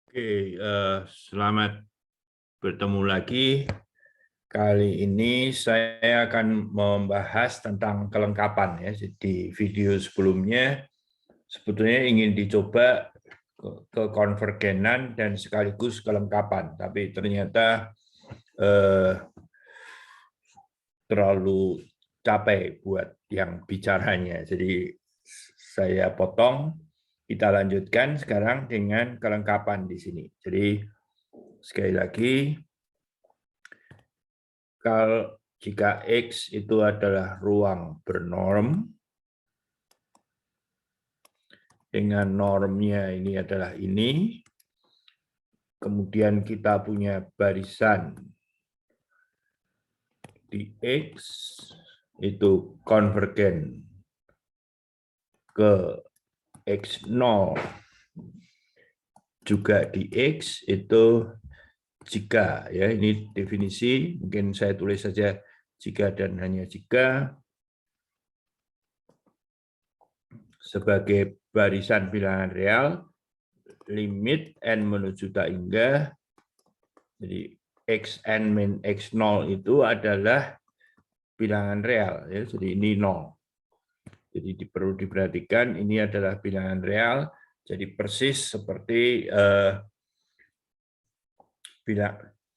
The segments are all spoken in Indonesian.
Oke, selamat bertemu lagi. Kali ini saya akan membahas tentang kelengkapan ya. Di video sebelumnya sebetulnya ingin dicoba kekonvergenan dan sekaligus kelengkapan, tapi ternyata terlalu capek buat yang bicaranya. Jadi saya potong. Kita lanjutkan sekarang dengan kelengkapan di sini. Jadi sekali lagi, kalau jika X itu adalah ruang bernorm, dengan normnya ini adalah ini, kemudian kita punya barisan di X itu konvergen ke X0, juga di X itu jika, ya ini definisi, mungkin saya tulis saja jika dan hanya jika sebagai barisan bilangan real, limit n menuju tak hingga, jadi xn min x0 itu adalah bilangan real, ya, jadi ini 0. Jadi perlu diperhatikan ini adalah bilangan real, jadi persis seperti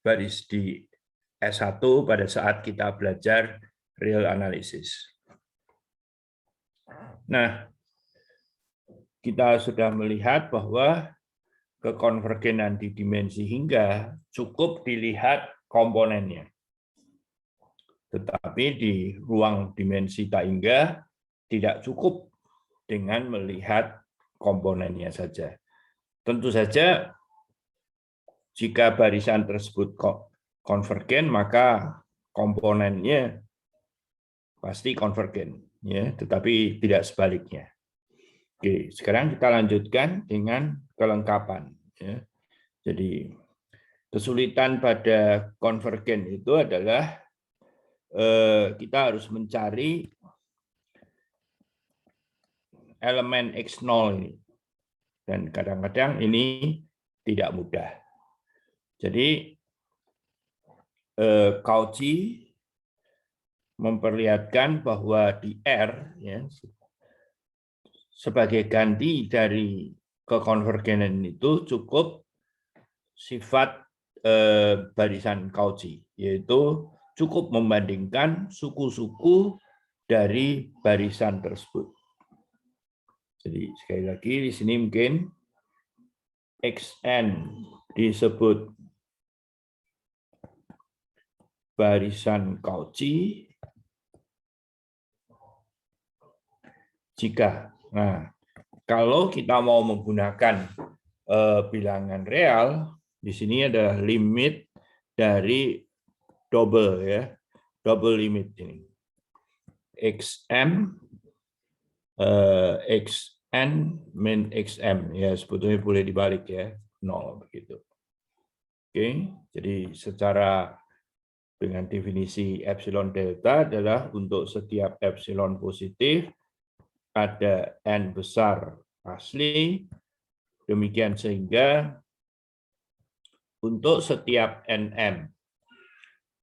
baris di S1 pada saat kita belajar real analysis. Nah, kita sudah melihat bahwa kekonvergenan di dimensi hingga cukup dilihat komponennya. Tetapi di ruang dimensi tak hingga tidak cukup dengan melihat komponennya saja. Tentu saja jika barisan tersebut konvergen, maka komponennya pasti konvergen, ya, tetapi tidak sebaliknya. Oke, sekarang kita lanjutkan dengan kelengkapan. Ya. Jadi kesulitan pada konvergen itu adalah kita harus mencari elemen X0 ini. Dan kadang-kadang ini tidak mudah. Jadi Cauchy memperlihatkan bahwa di R, ya, sebagai ganti dari kekonvergenan itu cukup sifat barisan Cauchy, yaitu cukup membandingkan suku-suku dari barisan tersebut. Jadi sekali lagi di sini mungkin Xn disebut barisan Cauchy jika, nah kalau kita mau menggunakan bilangan real, di sini adalah limit dari double, ya, double limit ini. Xm xn min xm, ya sebetulnya boleh dibalik, ya, 0 begitu. Oke, jadi secara dengan definisi epsilon delta adalah untuk setiap epsilon positif ada n besar asli, demikian sehingga untuk setiap nm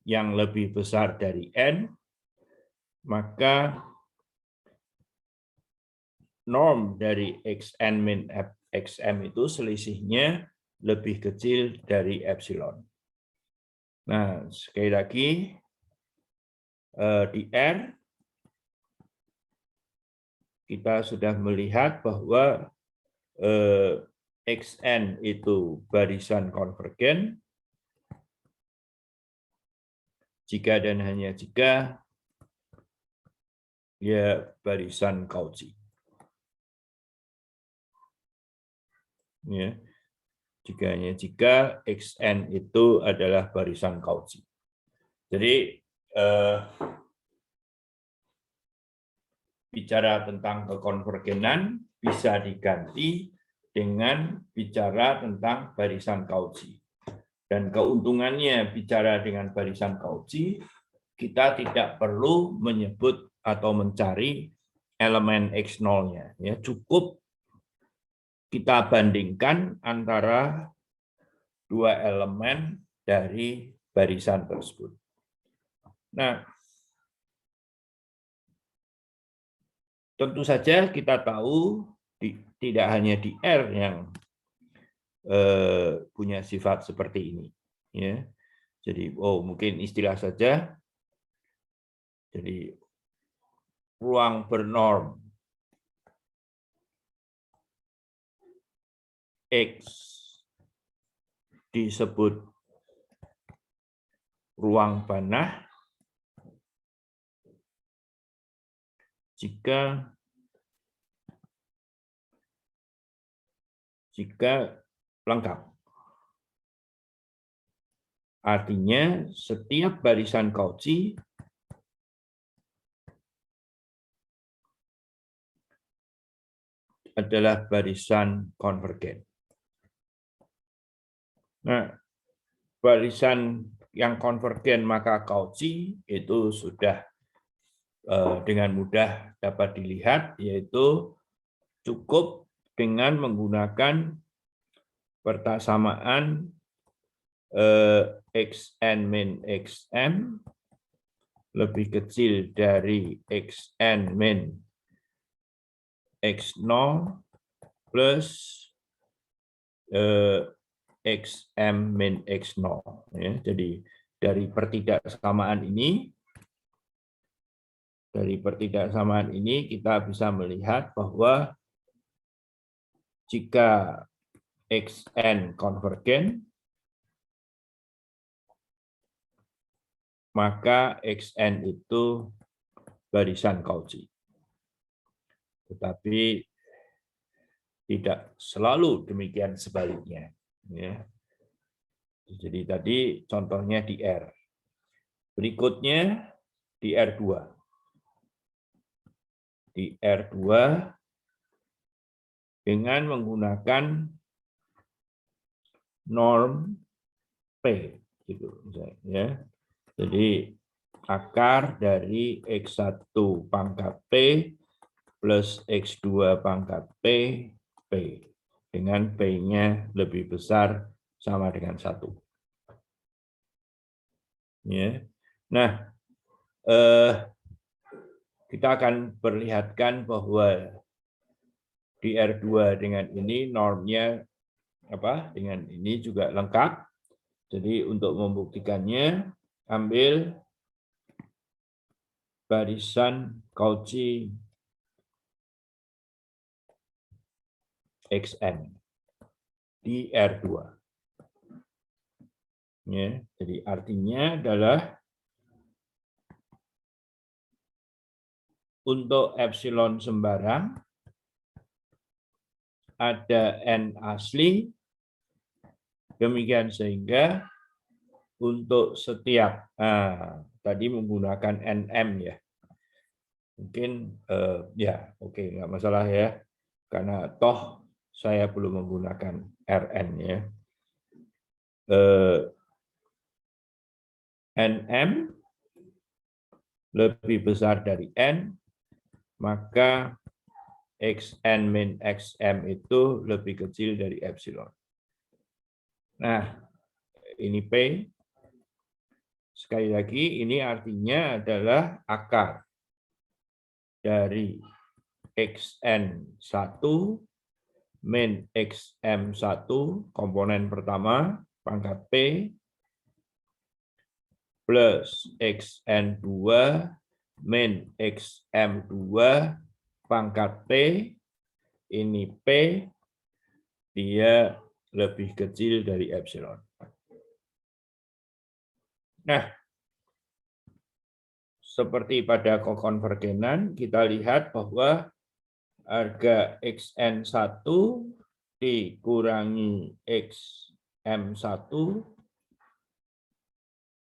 yang lebih besar dari n, maka norm dari xn min xm itu selisihnya lebih kecil dari epsilon. Nah, sekali lagi di R kita sudah melihat bahwa xn itu barisan konvergen jika dan hanya jika ya barisan Cauchy. Ya. Jika xn itu adalah barisan Cauchy. Jadi bicara tentang kekonvergenan bisa diganti dengan bicara tentang barisan Cauchy. Dan keuntungannya bicara dengan barisan Cauchy, kita tidak perlu menyebut atau mencari elemen X0-nya. Ya, cukup kita bandingkan antara dua elemen dari barisan tersebut. Nah, tentu saja kita tahu tidak hanya di R yang punya sifat seperti ini. Ya. Jadi, mungkin istilah saja. Jadi, ruang bernorm X disebut ruang panah jika lengkap. Artinya setiap barisan Cauchy adalah barisan konvergen. Nah, barisan yang konvergen maka Cauchy itu sudah dengan mudah dapat dilihat, yaitu cukup dengan menggunakan persamaan xn min xm lebih kecil dari xn min x0 plus xm min x0. Ya, jadi dari pertidaksamaan ini kita bisa melihat bahwa jika xn konvergen, maka xn itu barisan Cauchy. Tetapi tidak selalu demikian sebaliknya. Ya. Jadi tadi contohnya di R. Berikutnya di R2. Di R2 dengan menggunakan norm P. Gitu, ya. Jadi akar dari X1 pangkat P plus X2 pangkat P, P. Dengan P-nya lebih besar sama dengan 1. Ya. Nah, kita akan perlihatkan bahwa di R2 dengan ini normnya dengan ini juga lengkap. Jadi untuk membuktikannya, ambil barisan Cauchy XN di R2. Ya, jadi artinya adalah untuk epsilon sembarang ada N asli, demikian sehingga untuk setiap, tadi menggunakan NM ya, mungkin ya oke, nggak masalah ya, karena toh saya belum menggunakan RN ya. NM lebih besar dari N, maka XN min XM itu lebih kecil dari epsilon. Nah, ini P. Sekali lagi, ini artinya adalah akar dari XN1 min XM1 komponen pertama pangkat P plus XN2 min XM2 pangkat P, ini P, dia lebih kecil dari epsilon. Nah, seperti pada kokonvergenan, kita lihat bahwa harga XN1 dikurangi XM1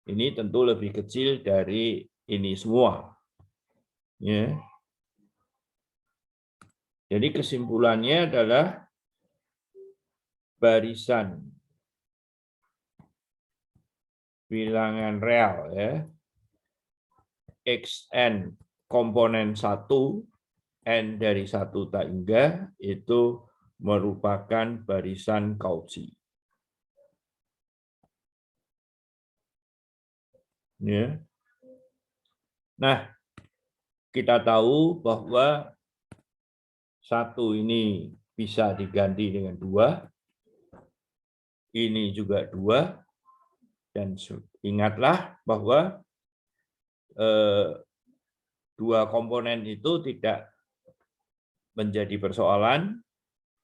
ini tentu lebih kecil dari ini semua. Ya. Jadi kesimpulannya adalah barisan bilangan real ya. XN komponen 1, N dari 1 tak hingga itu merupakan barisan Cauchy. Ya. Nah, kita tahu bahwa 1 ini bisa diganti dengan 2, ini juga 2, dan ingatlah bahwa 2 komponen itu tidak menjadi persoalan,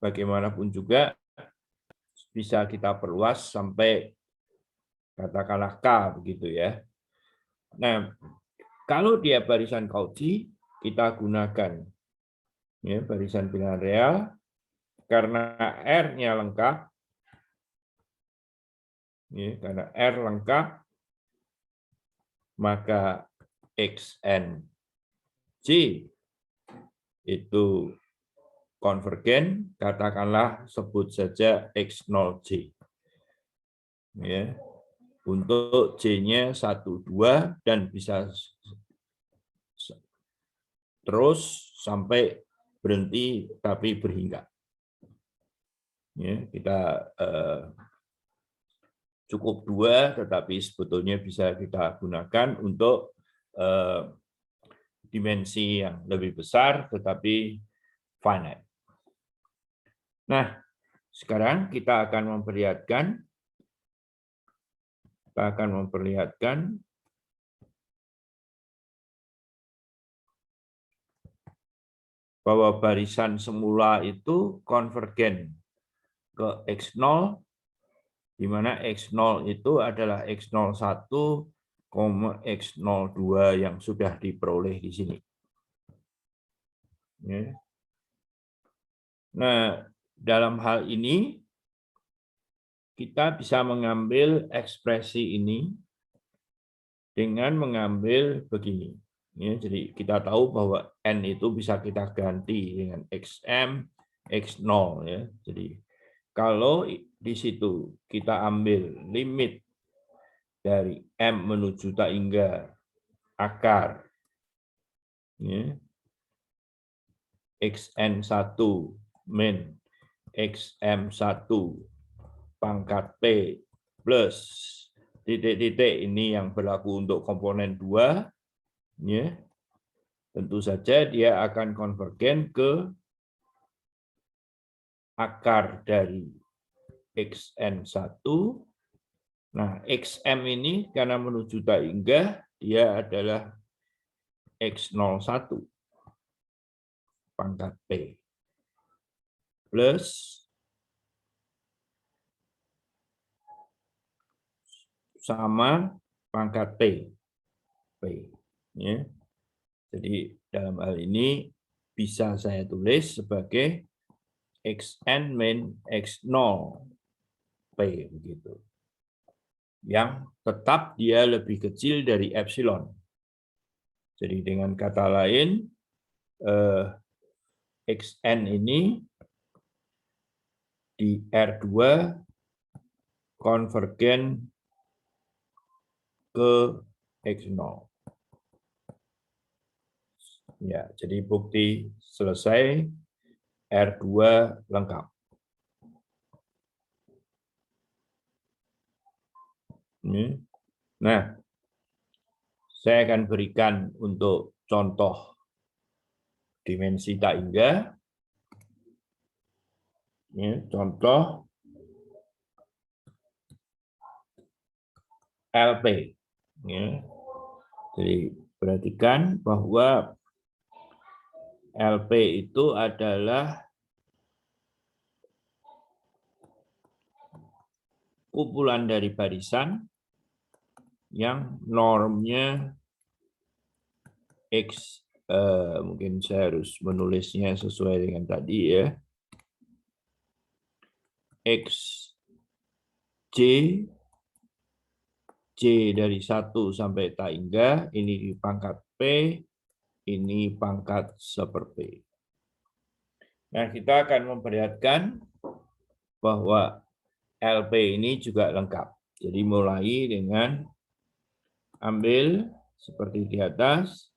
bagaimanapun juga bisa kita perluas sampai katakanlah K begitu ya. Nah, kalau dia barisan Cauchy, kita gunakan ya, barisan bilangan real karena R-nya lengkap, ya, karena R lengkap, maka XNJ itu konvergen, katakanlah sebut saja X0J. Ya. Untuk J-nya 1, 2, dan bisa terus sampai berhenti tapi berhingga. Ya, kita cukup 2, tetapi sebetulnya bisa kita gunakan untuk dimensi yang lebih besar, tetapi finite. Nah, sekarang kita akan memperlihatkan bahwa barisan semula itu konvergen ke X0, di mana X0 itu adalah X01, X02 yang sudah diperoleh di sini. Nah, dalam hal ini kita bisa mengambil ekspresi ini dengan mengambil begini. Jadi kita tahu bahwa N itu bisa kita ganti dengan XM, X0. Ya. Jadi kalau di situ kita ambil limit dari M menuju tak hingga akar ya, XN1 min XM1 pangkat P plus titik-titik ini yang berlaku untuk komponen 2, ya, tentu saja dia akan konvergen ke akar dari XN1. Nah, XM ini karena menuju tak hingga, dia adalah X01 pangkat P plus sama pangkat P. Ya. Jadi dalam hal ini bisa saya tulis sebagai XN min X0 P begitu. Yang tetap dia lebih kecil dari epsilon. Jadi dengan kata lain, XN ini di R2 konvergen ke X0. Ya, jadi bukti selesai, R2 lengkap. Nah, saya akan berikan untuk contoh dimensi tak hingga. Contoh LP. Jadi perhatikan bahwa LP itu adalah kumpulan dari barisan yang normnya X, mungkin saya harus menulisnya sesuai dengan tadi ya, X, J, J dari 1 sampai tak hingga, ini di pangkat P, ini pangkat seper P. Nah, kita akan memperlihatkan bahwa LP ini juga lengkap. Jadi mulai dengan ambil seperti di atas,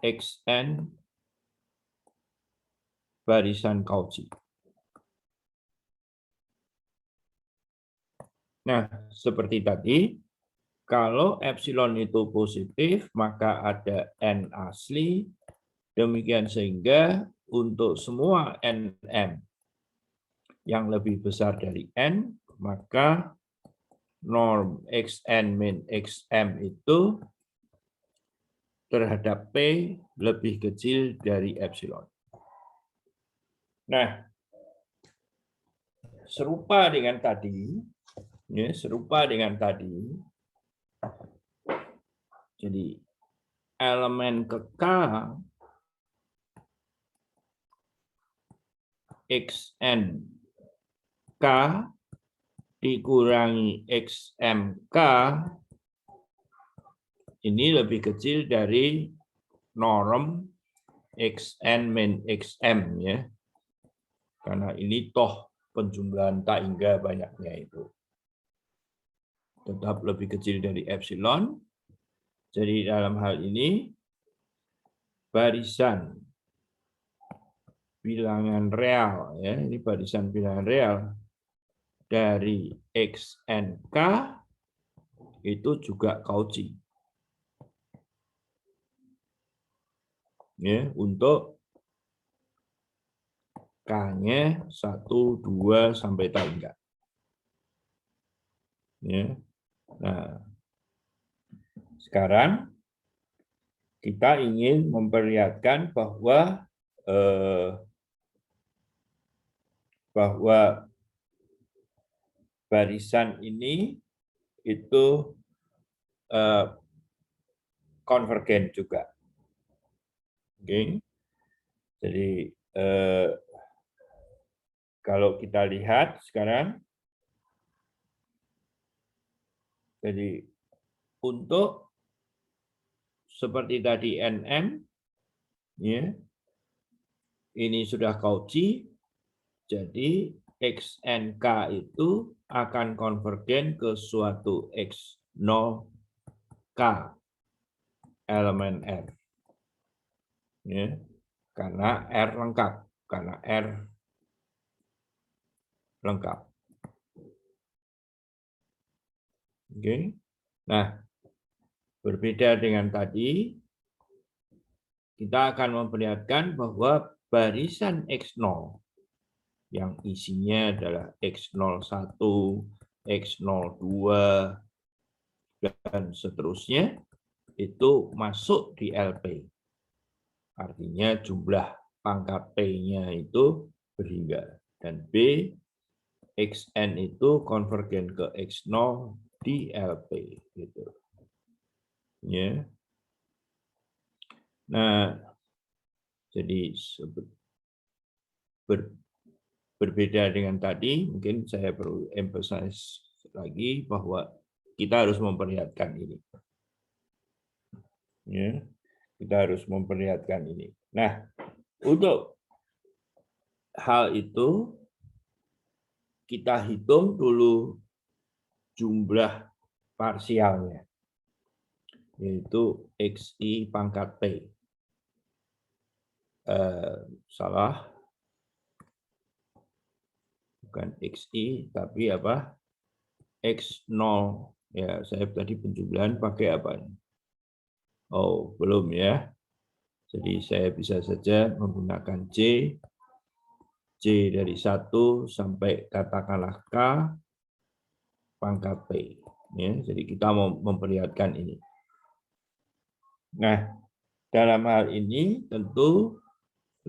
XN barisan Cauchy. Nah, seperti tadi, Kalau epsilon itu positif, maka ada N asli. Demikian sehingga untuk semua NM yang lebih besar dari N, maka norm XN min XM itu terhadap P lebih kecil dari epsilon. Nah, serupa dengan tadi, ya, jadi elemen kekal XN K dikurangi XMK ini lebih kecil dari norm XN min XM, ya. Karena ini toh penjumlahan tak hingga banyaknya itu. Tetap lebih kecil dari epsilon. Jadi dalam hal ini barisan bilangan real, ya, ini barisan bilangan real dari XNK itu juga Cauchy. Ya, untuk K-nya 1, 2 sampai tak hingga. Ya. Nah, sekarang kita ingin memperlihatkan bahwa barisan ini itu konvergen juga. Oke. Jadi kalau kita lihat sekarang, jadi untuk seperti tadi NM, ya, ini sudah Cauchy, jadi XNK itu akan konvergen ke suatu X0K elemen R. Ya, karena R lengkap, Oke. Nah, berbeda dengan tadi, kita akan memperlihatkan bahwa barisan X0 yang isinya adalah X01, X02, dan seterusnya, itu masuk di LP. Artinya jumlah pangkat P-nya itu berhingga. Dan B, XN itu konvergen ke X0 di LP. Gitu. Ya. Nah, jadi berbeda dengan tadi, mungkin saya perlu emphasize lagi bahwa kita harus memperlihatkan ini. Ya, kita harus memperlihatkan ini. Nah, untuk hal itu kita hitung dulu jumlah parsialnya, yaitu XI pangkat P. Salah, bukan XI, tapi apa? X0. Ya, saya tadi penjumlahan pakai apa? Oh, belum ya. Jadi saya bisa saja menggunakan C dari 1 sampai katakanlah K pangkat P. Ya, jadi kita mau memperlihatkan ini. Nah, dalam hal ini tentu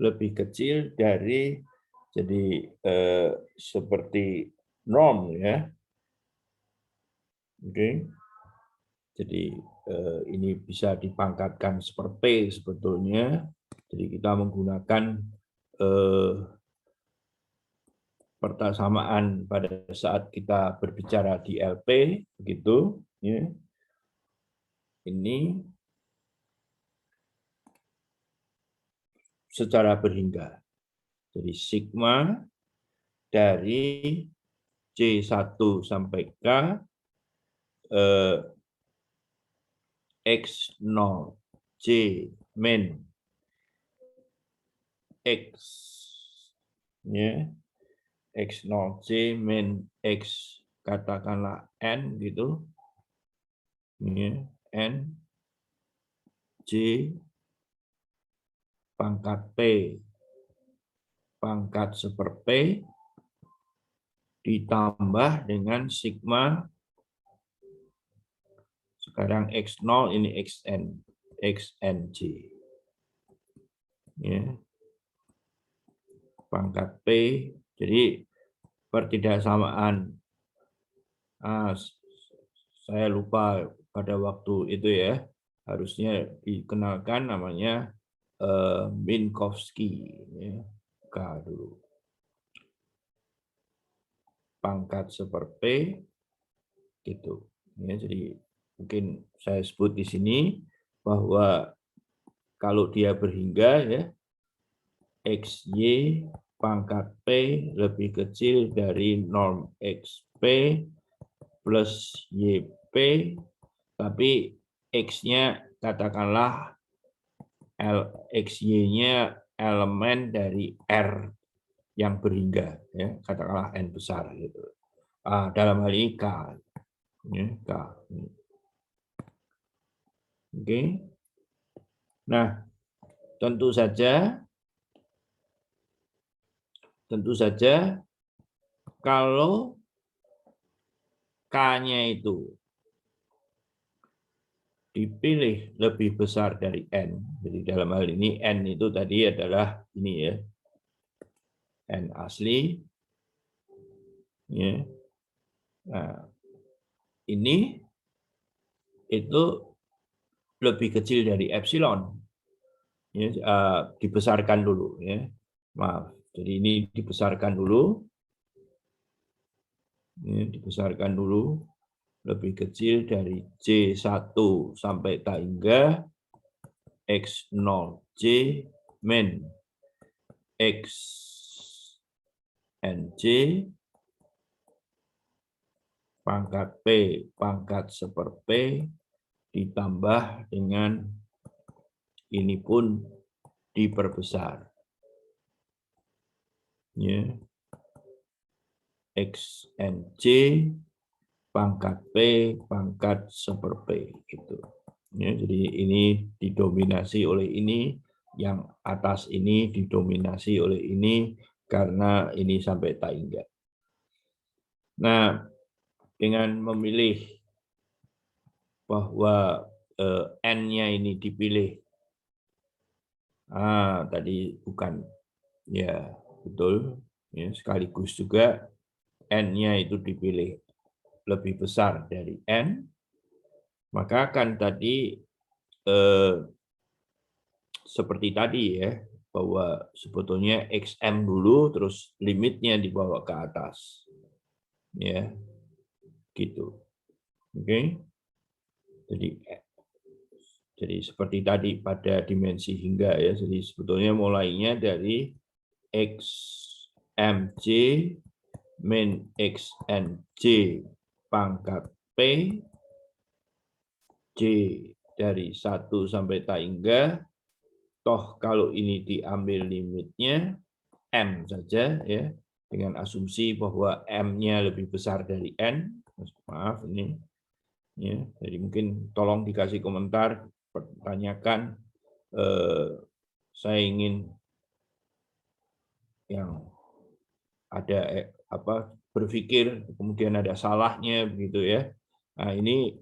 lebih kecil dari, jadi seperti norm, ya. Oke. Jadi ini bisa dipangkatkan seperti P sebetulnya. Jadi kita menggunakan persamaan pada saat kita berbicara di LP, begitu. Ya. Ini secara berhingga. Jadi sigma dari C1 sampai K X0 C min X, ya, X0 C min X katakanlah N gitu, Ya, N J pangkat P pangkat seper P ditambah dengan sigma sekarang X0 ini XNJ. Ya. Pangkat P, jadi pertidaksamaan. Saya lupa pada waktu itu ya, harusnya dikenalkan namanya Minkowski. Ya. K dulu. Pangkat seper P, gitu. Ya, jadi mungkin saya sebut di sini bahwa kalau dia berhingga ya XY pangkat P lebih kecil dari norm XP plus YP, tapi X-nya katakanlah XY-nya elemen dari R yang berhingga, ya, katakanlah N besar gitu. Dalam hal ini K. Ya, K. Oke. Nah, tentu saja kalau K-nya itu dipilih lebih besar dari N, jadi dalam hal ini N itu tadi adalah ini ya, N asli, ya. Nah, ini itu lebih kecil dari epsilon, ya, dibesarkan dulu, ya. Maaf, jadi ini dibesarkan dulu, ya, dibesarkan dulu, lebih kecil dari J1 sampai tak hingga X0J min X NJ pangkat P pangkat seper P ditambah dengan ini pun diperbesar. Ya. XNJ pangkat P pangkat seper P gitu. Ya, jadi ini didominasi oleh ini, yang atas ini didominasi oleh ini karena ini sampai tak hingga. Nah, dengan memilih bahwa N-nya ini dipilih, tadi bukan, ya betul, ya, sekaligus juga N-nya itu dipilih lebih besar dari N, maka kan tadi seperti tadi ya, bahwa sebetulnya XM dulu terus limitnya dibawa ke atas. Ya. Gitu. Oke. Jadi seperti tadi pada dimensi hingga ya. Jadi sebetulnya mulainya dari XMJ min XNJ pangkat P J dari 1 sampai tak hingga, toh kalau ini diambil limitnya M saja ya, dengan asumsi bahwa M-nya lebih besar dari N. Maaf ini ya, jadi mungkin tolong dikasih komentar, pertanyakan, saya ingin yang ada berpikir kemudian ada salahnya begitu ya. Nah, ini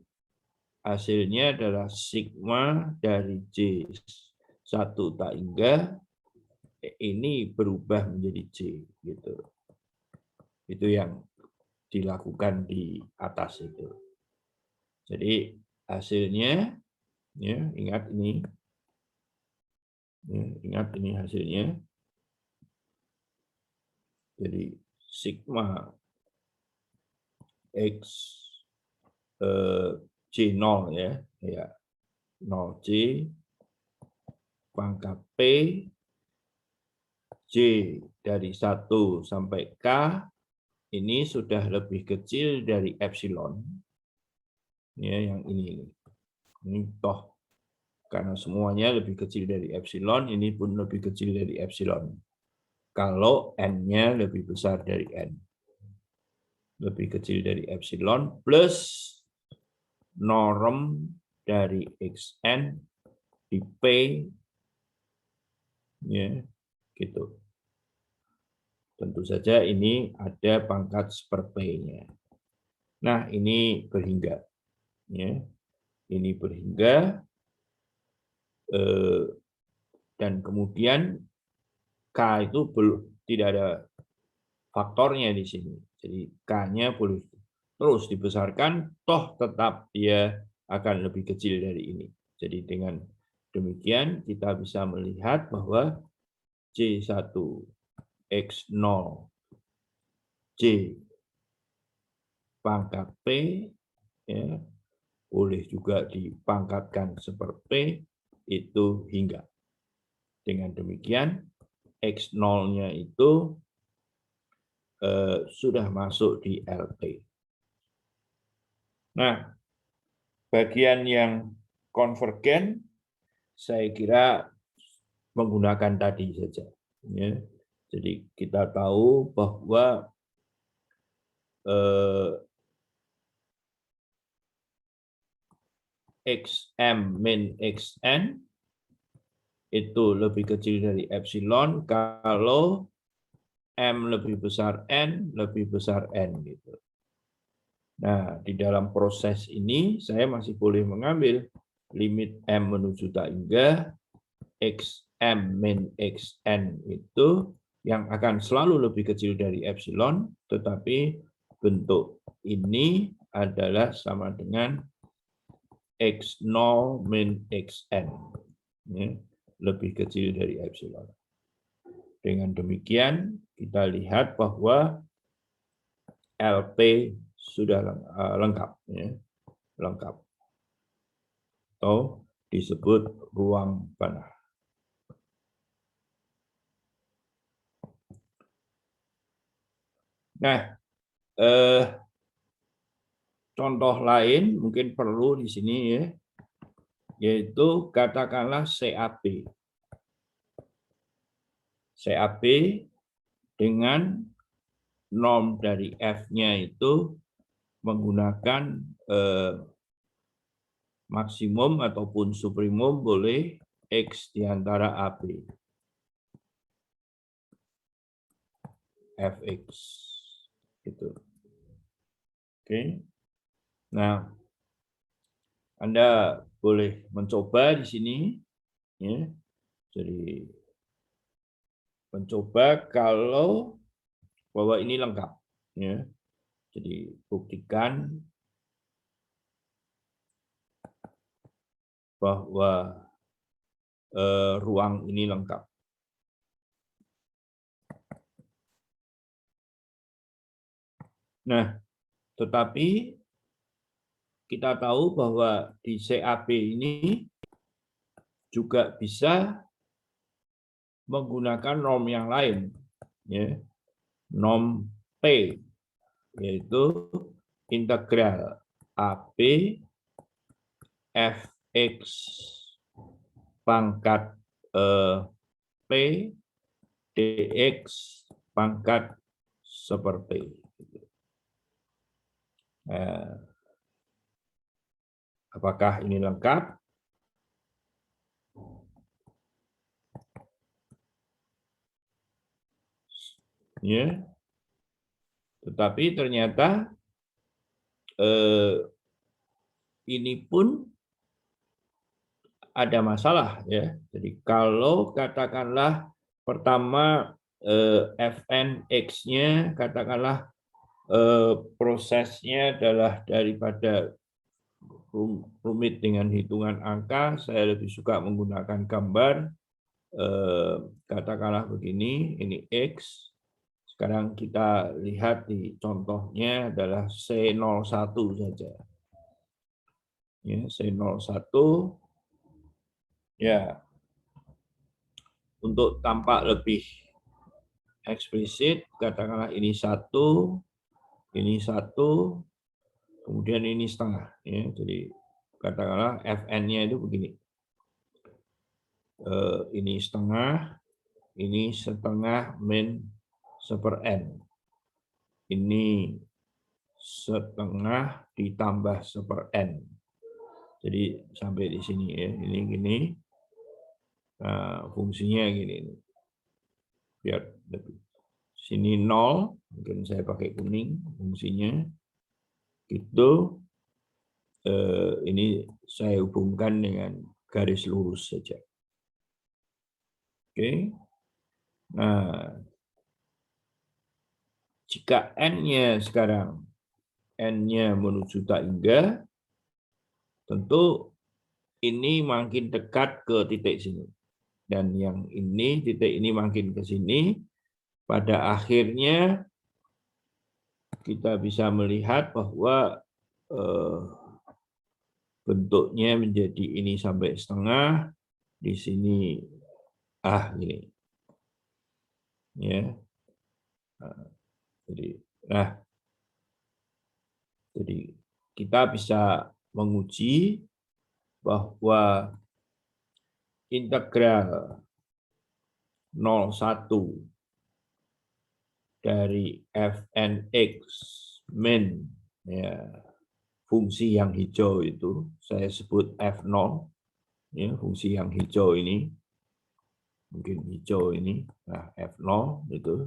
hasilnya adalah sigma dari J1 tak hingga ini berubah menjadi J gitu. Itu yang dilakukan di atas itu. Jadi hasilnya ya, ingat ini. Ya, ingat ini hasilnya. Jadi sigma X J0 ya, 0J pangkat P J dari 1 sampai K ini sudah lebih kecil dari epsilon. Ya, yang ini toh karena semuanya lebih kecil dari epsilon, ini pun lebih kecil dari epsilon. Kalau N-nya lebih besar dari N. Lebih kecil dari epsilon plus norm dari xn di P, ya, gitu. Tentu saja ini ada pangkat seper-P-nya. Nah, ini berhingga. Ya. Ini berhingga. Dan kemudian K itu belum, tidak ada faktornya di sini. Jadi K-nya boleh terus dibesarkan, toh tetap dia akan lebih kecil dari ini. Jadi dengan demikian kita bisa melihat bahwa C1 X0 J pangkat P, ya, boleh juga dipangkatkan seperti P, itu hingga. Dengan demikian X0-nya itu sudah masuk di LP. Nah, bagian yang konvergen saya kira menggunakan tadi saja. Ya. Jadi kita tahu bahwa XM min XN itu lebih kecil dari epsilon kalau M lebih besar N, lebih besar N gitu. Nah, di dalam proses ini saya masih boleh mengambil limit M menuju tak hingga XM min XN itu yang akan selalu lebih kecil dari epsilon, tetapi bentuk ini adalah sama dengan X0 min XN. Ya, lebih kecil dari epsilon. Dengan demikian, kita lihat bahwa LP sudah lengkap, ya, lengkap, atau disebut ruang panah. Nah, contoh lain mungkin perlu di sini, ya, yaitu katakanlah CAP. CAP dengan norm dari F-nya itu menggunakan maksimum ataupun suprimum boleh X di antara AP. Fx. Gitu. Oke. Nah, Anda boleh mencoba di sini. Ya. Jadi, mencoba kalau bahwa ini lengkap. Ya. Jadi, buktikan bahwa ruang ini lengkap. Nah, tetapi kita tahu bahwa di CAP ini juga bisa menggunakan norm yang lain, ya. Norm P, yaitu integral AP Fx pangkat P dx pangkat seperti itu. Apakah ini lengkap? Ya. Tetapi ternyata ini pun ada masalah, ya. Jadi kalau katakanlah pertama Fn X-nya katakanlah prosesnya adalah daripada rumit dengan hitungan angka, saya lebih suka menggunakan gambar. Katakanlah begini, ini X. Sekarang kita lihat di contohnya adalah C01 saja. Ya, C01. Ya, untuk tampak lebih eksplisit, katakanlah ini 1, ini 1, kemudian ini setengah. Ya, jadi katakanlah Fn-nya itu begini. Ini setengah min seper N. Ini setengah ditambah seper N. Jadi sampai di sini ya, ini gini. Nah, fungsinya gini. Biar lebih. Sini 0, mungkin saya pakai kuning fungsinya. Itu ini saya hubungkan dengan garis lurus saja. Oke. Nah, jika N-nya sekarang, N-nya menuju tak hingga, tentu ini makin dekat ke titik sini. Dan yang ini, titik ini makin ke sini. Pada akhirnya, kita bisa melihat bahwa bentuknya menjadi ini sampai setengah, di sini, ini. Ya. Jadi kita bisa menguji bahwa integral 0,1 dari fnx min, ya, fungsi yang hijau itu saya sebut f0, ya, fungsi yang hijau ini, mungkin hijau ini, nah f0 itu,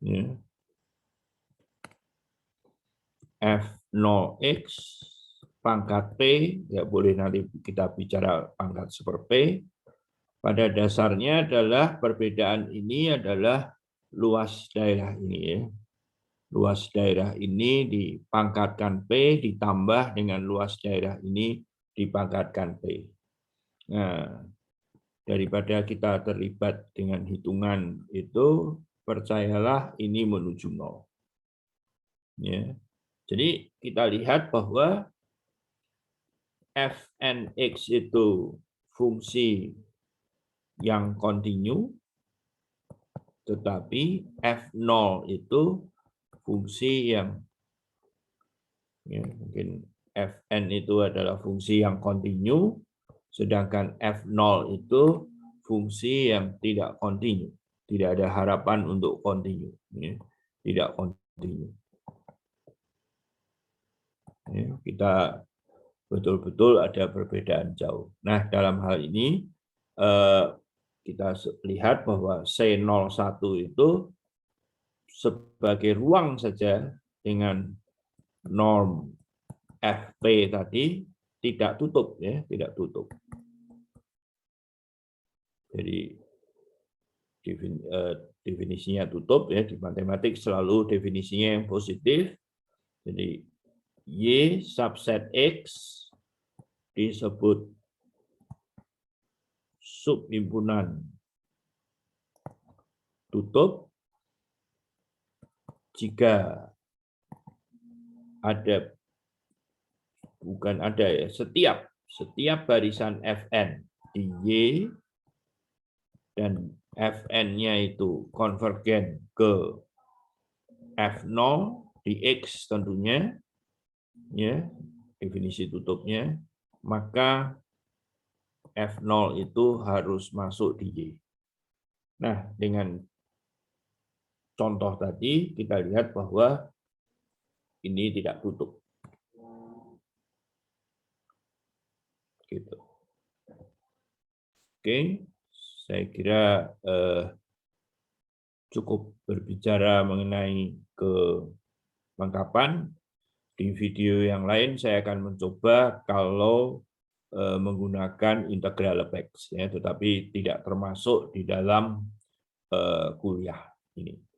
ya, f0x pangkat p, ya boleh nanti kita bicara pangkat super p. Pada dasarnya adalah perbedaan ini adalah luas daerah ini, ya. Luas daerah ini dipangkatkan P ditambah dengan luas daerah ini dipangkatkan P. Nah, daripada kita terlibat dengan hitungan itu, percayalah ini menuju 0. Ya. Jadi kita lihat bahwa fnx itu fungsi yang kontinu, tetapi f0 itu fungsi yang, ya, mungkin fn itu adalah fungsi yang kontinu, sedangkan f0 itu fungsi yang tidak kontinu, tidak ada harapan untuk kontinu, ya, tidak kontinu. Ya, kita betul-betul ada perbedaan jauh. Nah, dalam hal ini kita lihat bahwa C01 itu sebagai ruang saja dengan norm FP tadi tidak tutup, ya, tidak tutup. Jadi definisinya tutup, ya, di matematik selalu definisinya yang positif. Jadi Y subset X disebut subhimpunan tutup jika ada, bukan ada, ya, setiap barisan Fn di Y dan Fn-nya itu konvergen ke F0 di X tentunya, ya, definisi tutupnya, maka F0 itu harus masuk di Y. Nah, dengan contoh tadi kita lihat bahwa ini tidak tutup. Gitu. Oke, saya kira cukup berbicara mengenai kelengkapan. Di video yang lain saya akan mencoba kalau menggunakan integral Lebesgue, ya, tetapi tidak termasuk di dalam kuliah ini.